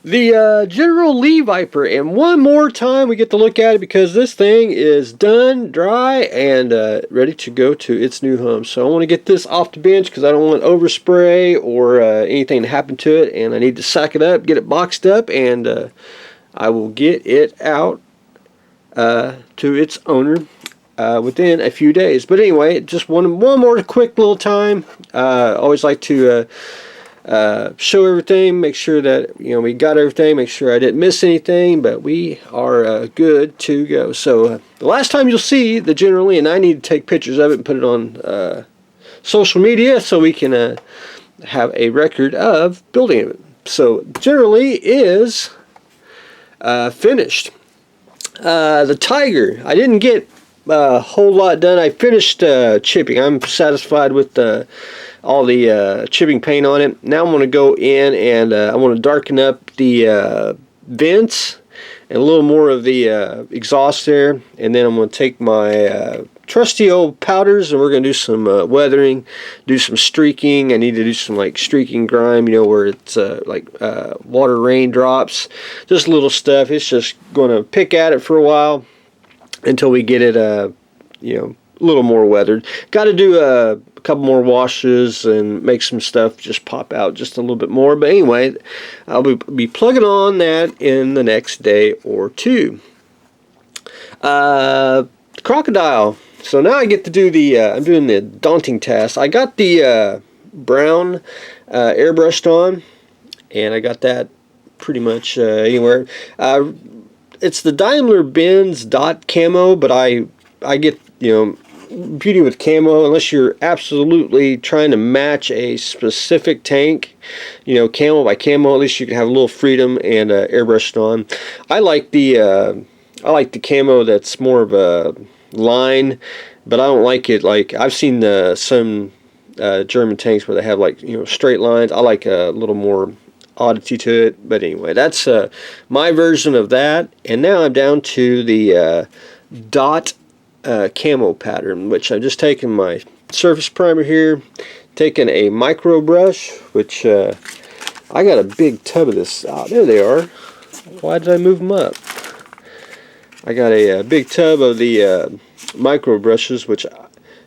The General Lee Viper, and one more time we get to look at it because this thing is done, dry, and ready to go to its new home. So I want to get this off the bench because I don't want overspray or anything to happen to it, and I need to sack it up, get it boxed up, and I will get it out to its owner within a few days. But anyway, just one more quick little time. Always like to show everything, make sure that we got everything, make sure I didn't miss anything, but we are good to go. So the last time you'll see the General Lee, and I need to take pictures of it and put it on social media so we can have a record of building it. So General Lee is finished. The Tiger, I didn't get a whole lot done. I finished chipping. I'm satisfied with all the chipping paint on it. Now I'm going to go in and I want to darken up the vents and a little more of the exhaust there, and then I'm going to take my trusty old powders and we're going to do some weathering, do some streaking. I need to do some like streaking grime, where it's like water raindrops, just little stuff. It's just going to pick at it for a while until we get it a little more weathered. Got to do a couple more washes and make some stuff just pop out just a little bit more. But anyway, I'll be plugging on that in the next day or two. Krokodil. So now I get to do the I'm doing the daunting task. I got the brown airbrushed on, and I got that pretty much anywhere. It's the Daimler-Benz dot camo, but I get beauty with camo, unless you're absolutely trying to match a specific tank, camo by camo, at least you can have a little freedom and airbrushed on. I like the camo that's more of a line, but I don't like it like I've seen some German tanks where they have like straight lines. I like a little more oddity to it. But anyway, that's my version of that. And now I'm down to the dot camo pattern, which I'm just taking my surface primer here, taking a micro brush, which I got a big tub of this. There they are. Why did I move them up? I got a big tub of the micro brushes, which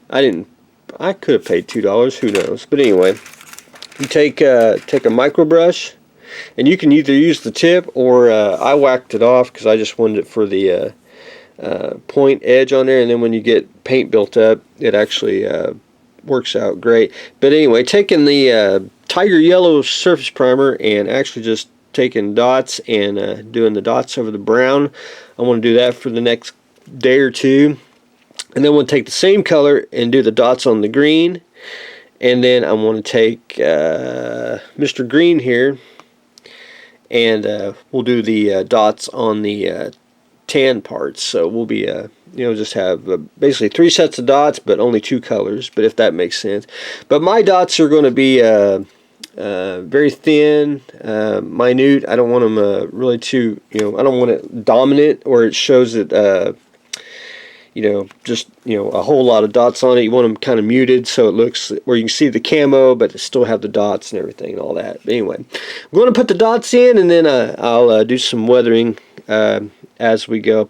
I could have paid $2, who knows. But anyway, you take a micro brush, and you can either use the tip or I whacked it off because I just wanted it for the point edge on there, and then when you get paint built up, it actually works out great. But anyway, taking the Tiger Yellow surface primer and actually just taking dots and doing the dots over the brown. I want to do that for the next day or two, and then we'll take the same color and do the dots on the green, and then I want to take Mr. Green here, and we'll do the dots on the tan parts. So we'll be just have basically 3 sets of dots, but only 2 colors, but if that makes sense. But my dots are going to be very thin, minute. I don't want them really too, I don't want it dominant or it shows it just a whole lot of dots on it. You want them kind of muted so it looks where you can see the camo but still have the dots and everything and all that. But anyway, I'm going to put the dots in, and then I'll do some weathering as we go.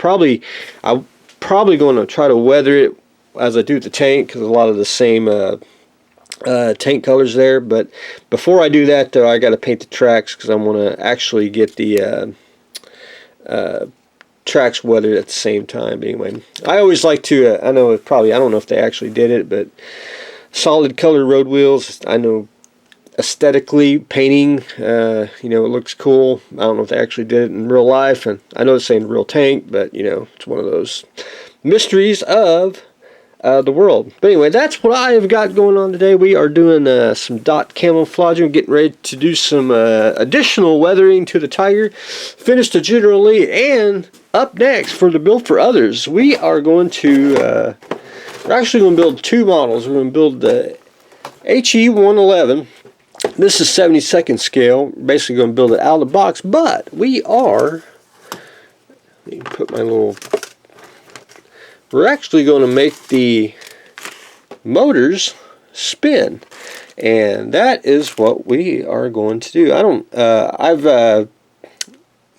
I'm probably going to try to weather it as I do the tank, because a lot of the same tank colors there. But before I do that, though, I got to paint the tracks, because I want to actually get the tracks weathered at the same time. But anyway, I always like to I don't know if they actually did it, but solid color road wheels, I know aesthetically painting, it looks cool. I don't know if they actually did it in real life, and I know this ain't a real tank, but it's one of those mysteries of the world. But anyway, that's what I have got going on today. We are doing some dot camouflaging, getting ready to do some additional weathering to the Tiger, finish the General Lee, and up next for the Build for Others, we are going to we're actually going to build 2 models. We're going to build the HE111. This is 72nd scale. Basically going to build it out of the box, but we are, let me put my little, we're actually going to make the motors spin, and that is what we are going to do. I've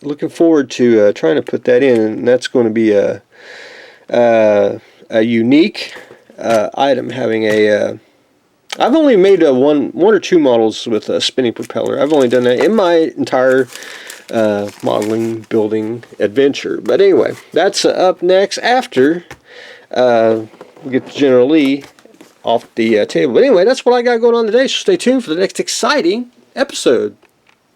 looking forward to trying to put that in, and that's going to be a unique item, having a I've only made one or two models with a spinning propeller. I've only done that in my entire modeling, building adventure. But anyway, that's up next after we get General Lee off the table. But anyway, that's what I got going on today, so stay tuned for the next exciting episode.